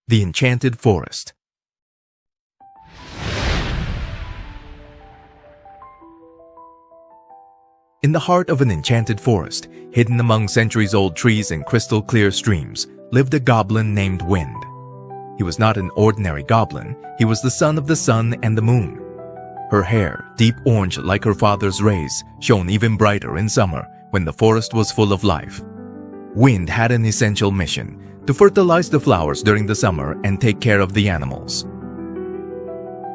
The Enchanted Forest. In the heart of an enchanted forest, hidden among centuries-old trees and crystal-clear streams, lived a goblin named Wind. He was not an ordinary goblin, he was the son of the sun and the moon. Her hair, deep orange like her father's rays, shone even brighter in summer when the forest was full of life. Wind had an essential mission: to fertilize the flowers during the summer and take care of the animals.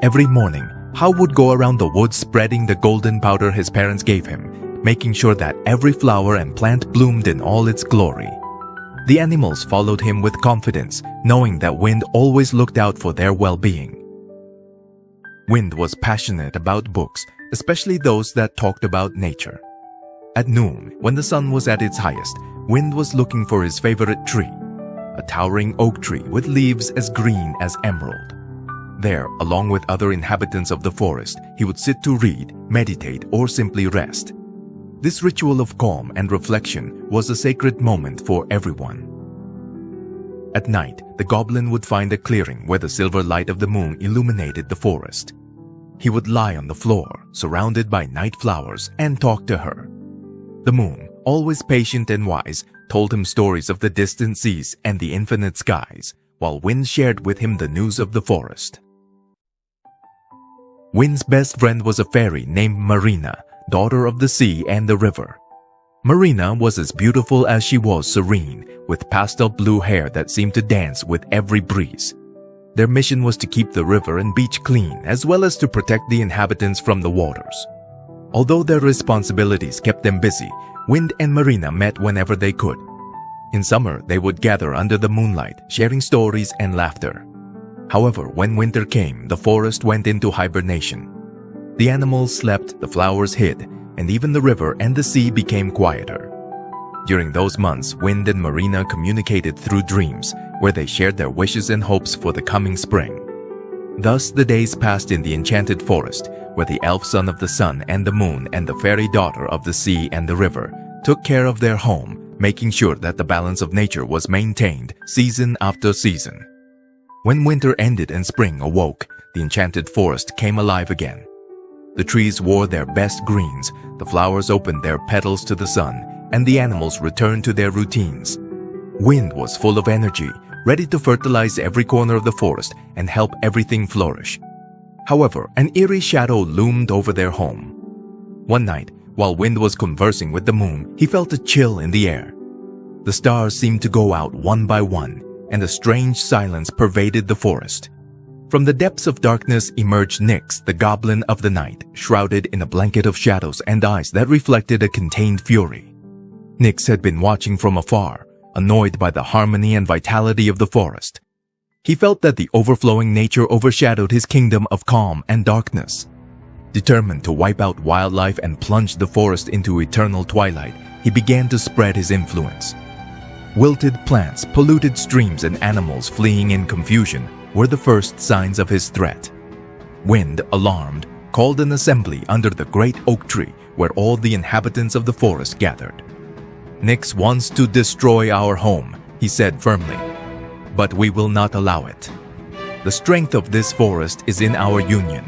Every morning, How would go around the woods spreading the golden powder his parents gave him, making sure that every flower and plant bloomed in all its glory. The animals followed him with confidence, knowing that Wind always looked out for their well-being. Wind was passionate about books, especially those that talked about nature. At noon, when the sun was at its highest, Wind was looking for his favorite tree, a towering oak tree with leaves as green as emerald. There, along with other inhabitants of the forest, he would sit to read, meditate, or simply rest. This ritual of calm and reflection was a sacred moment for everyone. At night, the goblin would find a clearing where the silver light of the moon illuminated the forest. He would lie on the floor, surrounded by night flowers, and talk to her. The moon, always patient and wise, told him stories of the distant seas and the infinite skies, while Wind shared with him the news of the forest. Wind's best friend was a fairy named Marina, daughter of the sea and the river. Marina was as beautiful as she was serene, with pastel blue hair that seemed to dance with every breeze. Their mission was to keep the river and beach clean, as well as to protect the inhabitants from the waters. Although their responsibilities kept them busy, Wind and Marina met whenever they could. In summer, they would gather under the moonlight, sharing stories and laughter. However, when winter came, the forest went into hibernation. The animals slept, the flowers hid, and even the river and the sea became quieter. During those months, Wind and Marina communicated through dreams, where they shared their wishes and hopes for the coming spring. Thus, the days passed in the enchanted forest, where the elf son of the sun and the moon and the fairy daughter of the sea and the river took care of their home, making sure that the balance of nature was maintained season after season. When winter ended and spring awoke, the enchanted forest came alive again. The trees wore their best greens, the flowers opened their petals to the sun, and the animals returned to their routines. Wind was full of energy, ready to fertilize every corner of the forest and help everything flourish. However, an eerie shadow loomed over their home. One night, while Wind was conversing with the moon, he felt a chill in the air. The stars seemed to go out one by one, and a strange silence pervaded the forest. From the depths of darkness emerged Nyx, the goblin of the night, shrouded in a blanket of shadows and eyes that reflected a contained fury. Nyx had been watching from afar, annoyed by the harmony and vitality of the forest. He felt that the overflowing nature overshadowed his kingdom of calm and darkness. Determined to wipe out wildlife and plunge the forest into eternal twilight, he began to spread his influence. Wilted plants, polluted streams, and animals fleeing in confusion were the first signs of his threat. Wind, alarmed, called an assembly under the great oak tree where all the inhabitants of the forest gathered. "Nyx wants to destroy our home," he said firmly, "but we will not allow it. The strength of this forest is in our union."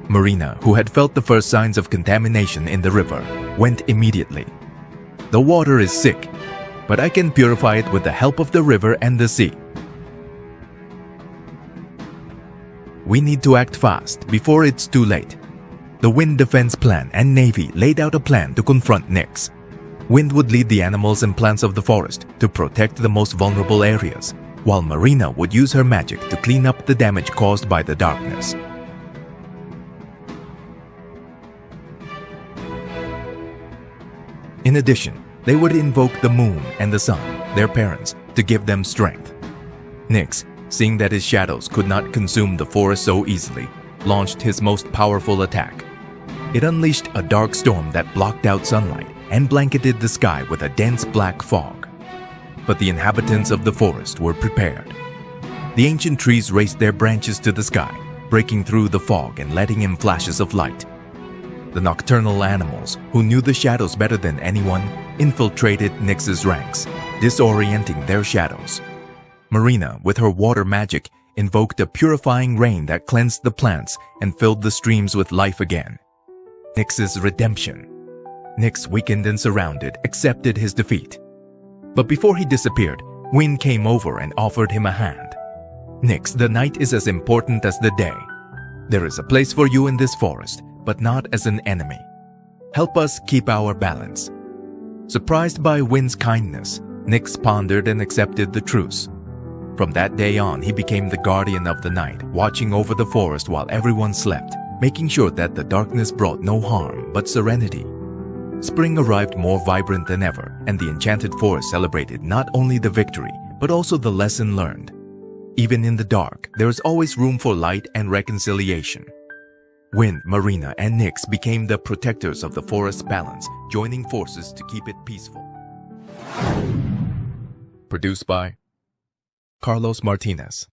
Marina, who had felt the first signs of contamination in the river, went immediately. "The water is sick, but I can purify it with the help of the river and the sea. We need to act fast before it's too late." The Wind Defense Plan and Navy laid out a plan to confront Nyx. Wind would lead the animals and plants of the forest to protect the most vulnerable areas, while Marina would use her magic to clean up the damage caused by the darkness. In addition, they would invoke the moon and the sun, their parents, to give them strength. Nyx, seeing that his shadows could not consume the forest so easily, launched his most powerful attack. It unleashed a dark storm that blocked out sunlight and blanketed the sky with a dense black fog. But the inhabitants of the forest were prepared. The ancient trees raised their branches to the sky, breaking through the fog and letting in flashes of light. The nocturnal animals, who knew the shadows better than anyone, infiltrated Nyx's ranks, disorienting their shadows. Marina, with her water magic, invoked a purifying rain that cleansed the plants and filled the streams with life again. Nyx's redemption. Nyx, weakened and surrounded, accepted his defeat. But before he disappeared, Wind came over and offered him a hand. Nyx, the night is as important as the day. There is a place for you in this forest, but not as an enemy. Help us keep our balance. Surprised by Wind's kindness, Nyx pondered and accepted the truce. From that day on, he became the guardian of the night, watching over the forest while everyone slept, making sure that the darkness brought no harm but serenity. Spring arrived more vibrant than ever, and the enchanted forest celebrated not only the victory, but also the lesson learned. Even in the dark, there is always room for light and reconciliation. Wind, Marina, and Nyx became the protectors of the forest's balance, joining forces to keep it peaceful. Produced by Carlos Martinez.